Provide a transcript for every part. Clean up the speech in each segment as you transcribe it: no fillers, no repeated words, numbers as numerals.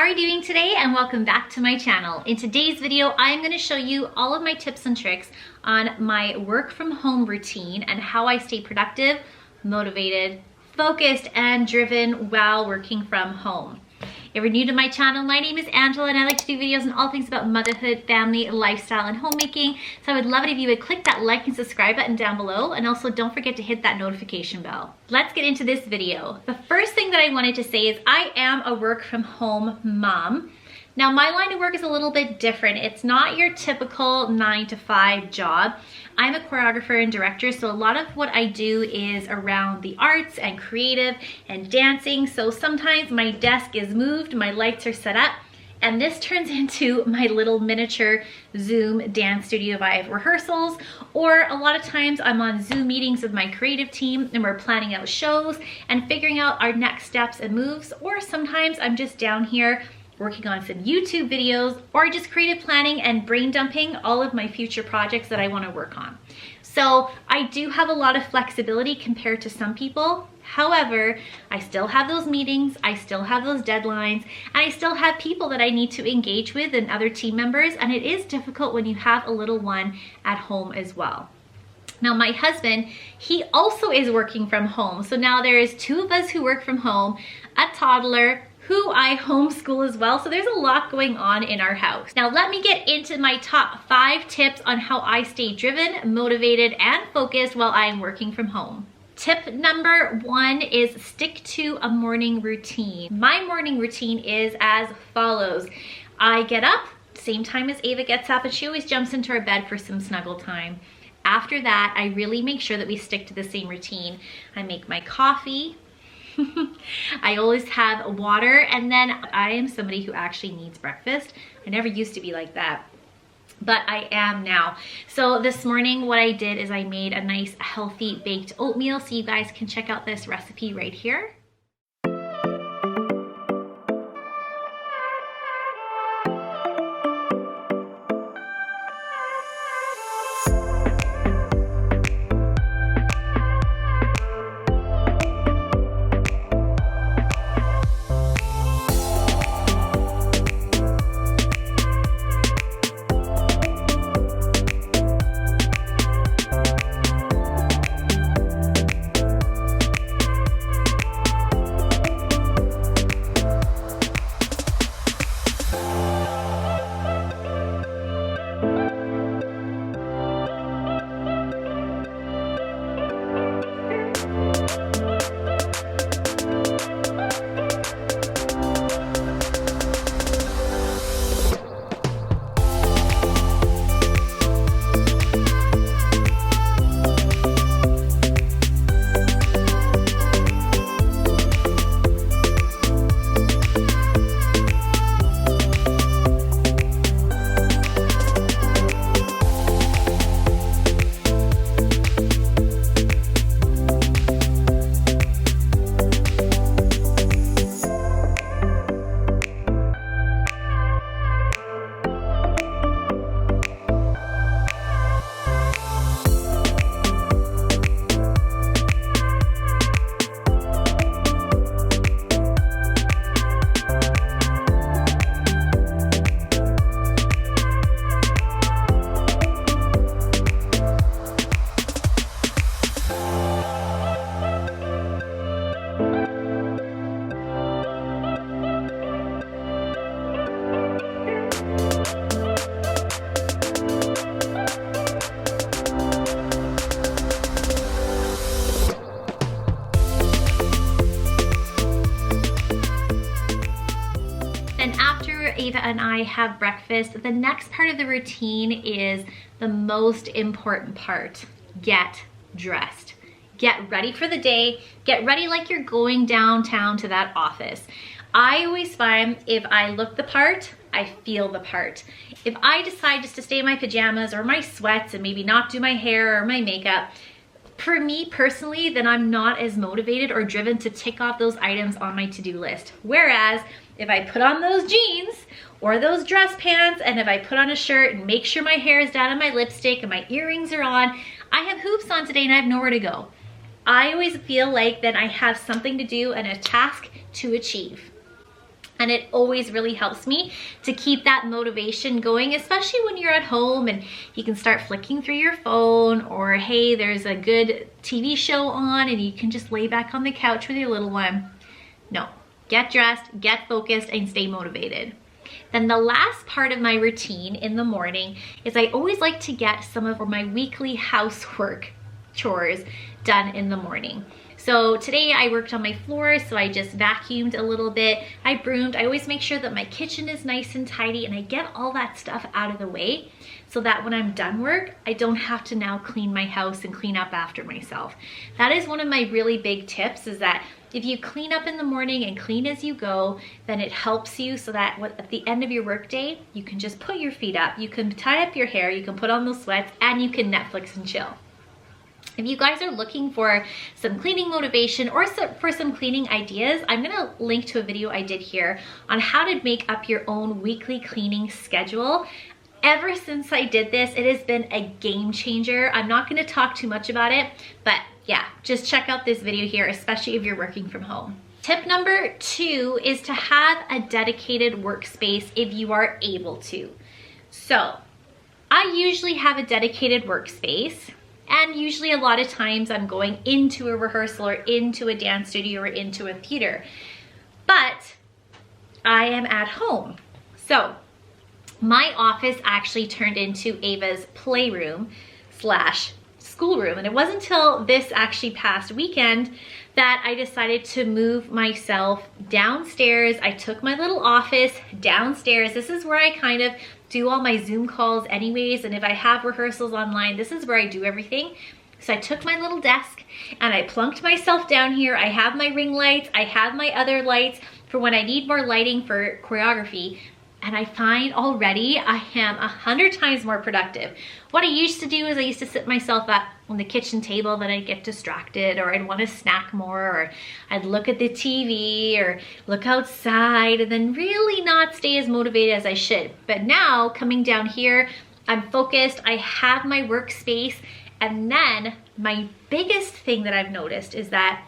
are you doing today? And welcome back to my channel. In today's video, I'm going to show you all of my tips and tricks on my work from home routine and how I stay productive, motivated, focused, and driven while working from home. If you're new to my channel, my name is Angela and I like to do videos on all things about motherhood, family, lifestyle, and homemaking. So I would love it if you would click that like and subscribe button down below, and also don't forget to hit that notification bell. Let's get into this video. The first thing that I wanted to say is I am a work from home mom. Now my line of work is a little bit different. It's not your typical 9-to-5 job. I'm a choreographer and director, so a lot of what I do is around the arts and creative and dancing. So sometimes my desk is moved, my lights are set up, and this turns into my little miniature Zoom dance studio if I have rehearsals, or a lot of times I'm on Zoom meetings with my creative team and we're planning out shows and figuring out our next steps and moves, or sometimes I'm just down here working on some YouTube videos, or just creative planning and brain dumping all of my future projects that I want to work on. So I do have a lot of flexibility compared to some people. However, I still have those meetings, I still have those deadlines, and I still have people that I need to engage with and other team members, and it is difficult when you have a little one at home as well. Now my husband, he also is working from home. So now there is two of us who work from home, a toddler, who I homeschool as well. So there's a lot going on in our house. Now let me get into my top 5 tips on how I stay driven, motivated, and focused while I am working from home. Tip number 1 is stick to a morning routine. My morning routine is as follows. I get up, same time as Ava gets up, and she always jumps into our bed for some snuggle time. After that, I really make sure that we stick to the same routine. I make my coffee. I always have water, and then I am somebody who actually needs breakfast. I never used to be like that, but I am now. So this morning what I did is I made a nice healthy baked oatmeal, so you guys can check out this recipe right here. Ava and I have breakfast, the next part of the routine is the most important part. Get dressed. Get ready for the day. Get ready like you're going downtown to that office. I always find if I look the part, I feel the part. If I decide just to stay in my pajamas or my sweats and maybe not do my hair or my makeup, for me personally, then I'm not as motivated or driven to tick off those items on my to-do list. Whereas if I put on those jeans or those dress pants, and if I put on a shirt and make sure my hair is done and my lipstick and my earrings are on, I have hoops on today and I have nowhere to go. I always feel like then I have something to do and a task to achieve. And it always really helps me to keep that motivation going, especially when you're at home and you can start flicking through your phone, or hey, there's a good TV show on and you can just lay back on the couch with your little one. No, get dressed, get focused, and stay motivated. Then the last part of my routine in the morning is I always like to get some of my weekly housework chores done in the morning. So today I worked on my floor, so I just vacuumed a little bit. I broomed. I always make sure that my kitchen is nice and tidy and I get all that stuff out of the way so that when I'm done work, I don't have to now clean my house and clean up after myself. That is one of my really big tips, is that if you clean up in the morning and clean as you go, then it helps you so that at the end of your workday, you can just put your feet up, you can tie up your hair, you can put on those sweats, and you can Netflix and chill. If you guys are looking for some cleaning motivation or for some cleaning ideas, I'm gonna link to a video I did here on how to make up your own weekly cleaning schedule. Ever since I did this, it has been a game changer. I'm not gonna talk too much about it, but yeah, just check out this video here, especially if you're working from home. Tip number 2 is to have a dedicated workspace if you are able to. So I usually have a dedicated workspace. And usually a lot of times I'm going into a rehearsal or into a dance studio or into a theater. But I am at home. So my office actually turned into Ava's playroom / schoolroom. And it wasn't until this actually past weekend that I decided to move myself downstairs. I took my little office downstairs. This is where I kind of do all my Zoom calls anyways, and if I have rehearsals online, this is where I do everything. So I took my little desk and I plunked myself down here. I have my ring lights, I have my other lights for when I need more lighting for choreography, and I find already I am 100 times more productive. What I used to do is I used to sit myself up on the kitchen table, then I'd get distracted, or I'd want to snack more, or I'd look at the TV or look outside and then really not stay as motivated as I should. But now coming down here, I'm focused, I have my workspace, and then my biggest thing that I've noticed is that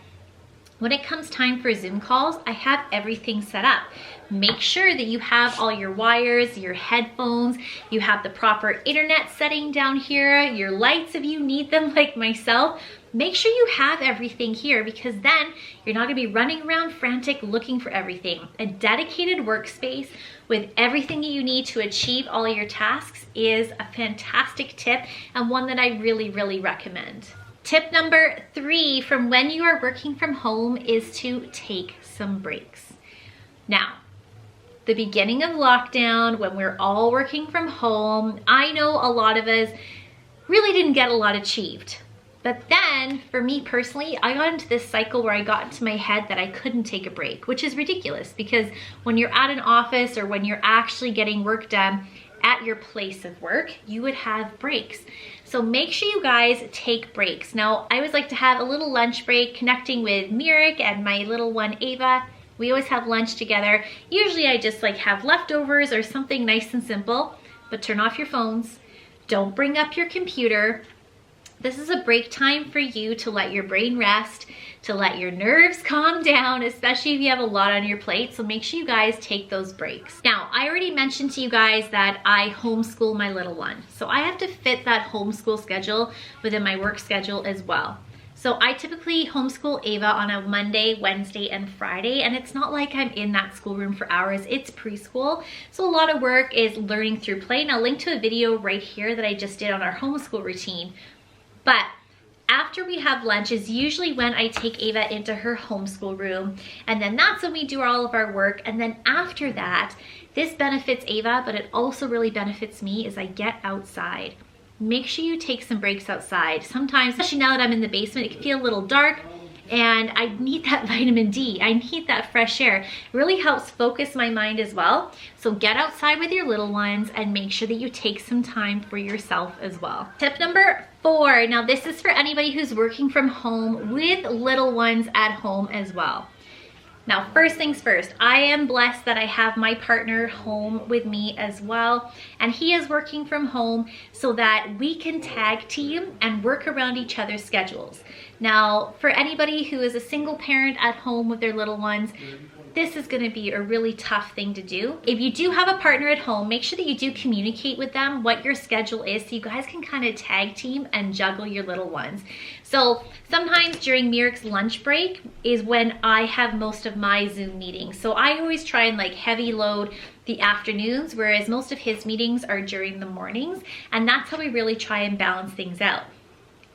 when it comes time for Zoom calls, I have everything set up. Make sure that you have all your wires, your headphones, you have the proper internet setting down here, your lights if you need them like myself. Make sure you have everything here, because then you're not gonna be running around frantic looking for everything. A dedicated workspace with everything that you need to achieve all your tasks is a fantastic tip, and one that I really, really recommend. Tip number 3 from when you are working from home is to take some breaks. Now, the beginning of lockdown, when we're all working from home, I know a lot of us really didn't get a lot achieved. But then, for me personally, I got into this cycle where I got into my head that I couldn't take a break, which is ridiculous, because when you're at an office or when you're actually getting work done at your place of work, you would have breaks. So make sure you guys take breaks. Now, I always like to have a little lunch break connecting with Mirik and my little one, Ava. We always have lunch together. Usually I just like have leftovers or something nice and simple, but turn off your phones. Don't bring up your computer. This is a break time for you to let your brain rest, to let your nerves calm down, especially if you have a lot on your plate. So make sure you guys take those breaks. Now, I already mentioned to you guys that I homeschool my little one. So I have to fit that homeschool schedule within my work schedule as well. So I typically homeschool Ava on a Monday, Wednesday, and Friday, and it's not like I'm in that schoolroom for hours. It's preschool, so a lot of work is learning through play. And I'll link to a video right here that I just did on our homeschool routine. But after we have lunch is usually when I take Ava into her homeschool room, and then that's when we do all of our work. And then after that, this benefits Ava, but it also really benefits me, is I get outside. Make sure you take some breaks outside. Sometimes, especially now that I'm in the basement, it can feel a little dark, and I need that vitamin D. I need that fresh air. It really helps focus my mind as well. So get outside with your little ones and make sure that you take some time for yourself as well. Tip number 4. Now this is for anybody who's working from home with little ones at home as well. Now, first things first, I am blessed that I have my partner home with me as well, and he is working from home so that we can tag team and work around each other's schedules. Now, for anybody who is a single parent at home with their little ones, this is gonna be a really tough thing to do. If you do have a partner at home, make sure that you do communicate with them what your schedule is so you guys can kind of tag team and juggle your little ones. So sometimes during Mirik's lunch break is when I have most of my Zoom meetings. So I always try and like heavy load the afternoons, whereas most of his meetings are during the mornings. And that's how we really try and balance things out.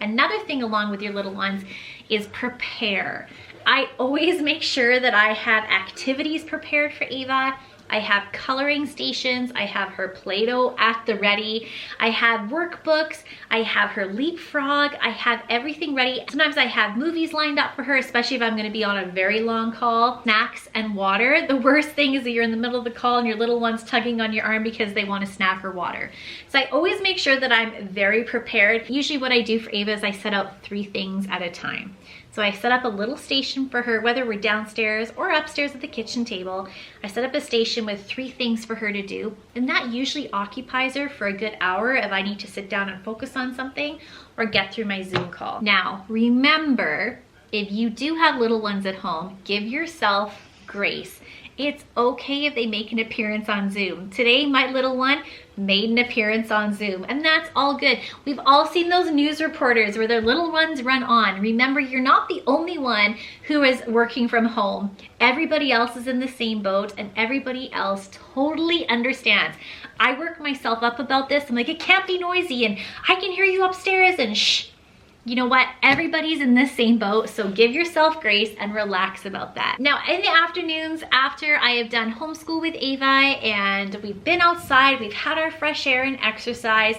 Another thing along with your little ones is prepare. I always make sure that I have activities prepared for Ava. I have coloring stations. I have her Play-Doh at the ready. I have workbooks. I have her leapfrog. I have everything ready. Sometimes I have movies lined up for her, especially if I'm gonna be on a very long call. Snacks and water. The worst thing is that you're in the middle of the call and your little one's tugging on your arm because they want a snack or water. So I always make sure that I'm very prepared. Usually what I do for Ava is I set out 3 things at a time. So I set up a little station for her, whether we're downstairs or upstairs at the kitchen table. I set up a station with 3 things for her to do, and that usually occupies her for a good hour if I need to sit down and focus on something or get through my Zoom call. Now, remember, if you do have little ones at home, give yourself grace. It's okay if they make an appearance on Zoom. Today, my little one made an appearance on Zoom, and that's all good. We've all seen those news reporters where their little ones run on. Remember, you're not the only one who is working from home. Everybody else is in the same boat, and everybody else totally understands. I work myself up about this. I'm like, it can't be noisy, and I can hear you upstairs, and shh. You know what? Everybody's in the same boat, so give yourself grace and relax about that. Now, in the afternoons, after I have done homeschool with Ava and we've been outside, we've had our fresh air and exercise,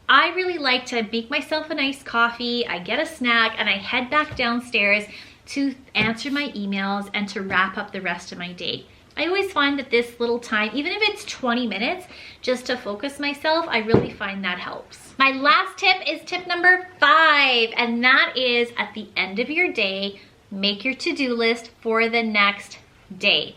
I really like to make myself a nice coffee, I get a snack, and I head back downstairs to answer my emails and to wrap up the rest of my day. I always find that this little time, even if it's 20 minutes, just to focus myself, I really find that helps. My last tip is tip number 5, and that is at the end of your day, make your to-do list for the next day.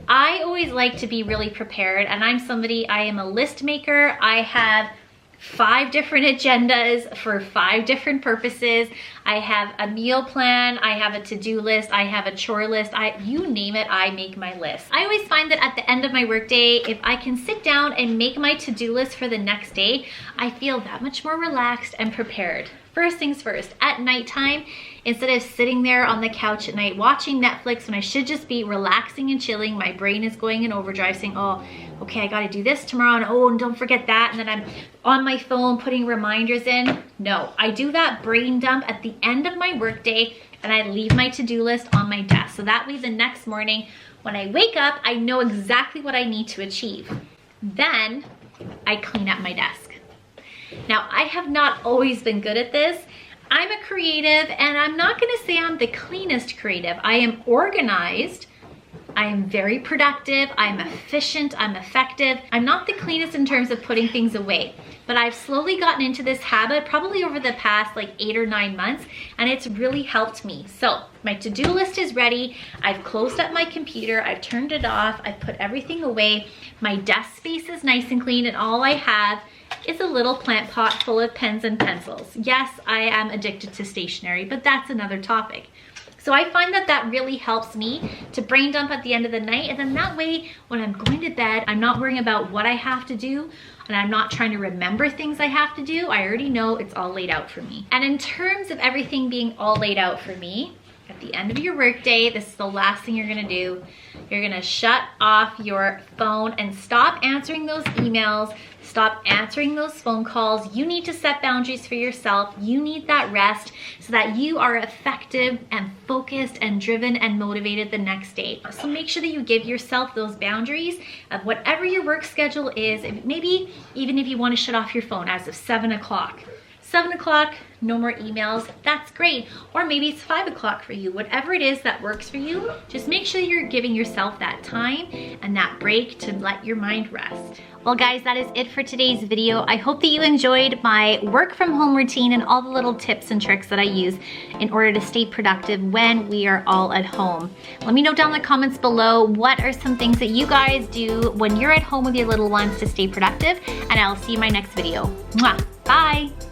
I always like to be really prepared, and I am a list maker. I have 5 different agendas for 5 different purposes. I have a meal plan, I have a to-do list, I have a chore list, you name it, I make my list. I always find that at the end of my workday, if I can sit down and make my to-do list for the next day, I feel that much more relaxed and prepared. First things first, at nighttime, instead of sitting there on the couch at night watching Netflix when I should just be relaxing and chilling, my brain is going in overdrive saying, oh, okay, I gotta do this tomorrow, and oh, and don't forget that, and then I'm on my phone putting reminders in. No, I do that brain dump at the end of my workday, and I leave my to-do list on my desk. So that way the next morning, when I wake up, I know exactly what I need to achieve. Then I clean up my desk. Now, I have not always been good at this. I'm a creative, and I'm not gonna say I'm the cleanest creative. I am organized, I am very productive, I'm efficient, I'm effective. I'm not the cleanest in terms of putting things away, but I've slowly gotten into this habit probably over the past like 8 or 9 months, and it's really helped me. So my to-do list is ready. I've closed up my computer, I've turned it off, I've put everything away. My desk space is nice and clean, and all I have is a little plant pot full of pens and pencils. Yes, I am addicted to stationery, but that's another topic. So I find that that really helps me to brain dump at the end of the night, and then that way when I'm going to bed, I'm not worrying about what I have to do, and I'm not trying to remember things I have to do. I already know it's all laid out for me. And in terms of everything being all laid out for me, at the end of your workday, this is the last thing you're gonna do. You're gonna shut off your phone and stop answering those emails, stop answering those phone calls. You need to set boundaries for yourself. You need that rest so that you are effective and focused and driven and motivated the next day. So make sure that you give yourself those boundaries of whatever your work schedule is. Maybe even if you wanna shut off your phone as of 7 o'clock. 7 o'clock, no more emails, that's great. Or maybe it's 5 o'clock for you. Whatever it is that works for you, just make sure you're giving yourself that time and that break to let your mind rest. Well guys, that is it for today's video. I hope that you enjoyed my work from home routine and all the little tips and tricks that I use in order to stay productive when we are all at home. Let me know down in the comments below what are some things that you guys do when you're at home with your little ones to stay productive, and I'll see you in my next video. Mwah! Bye!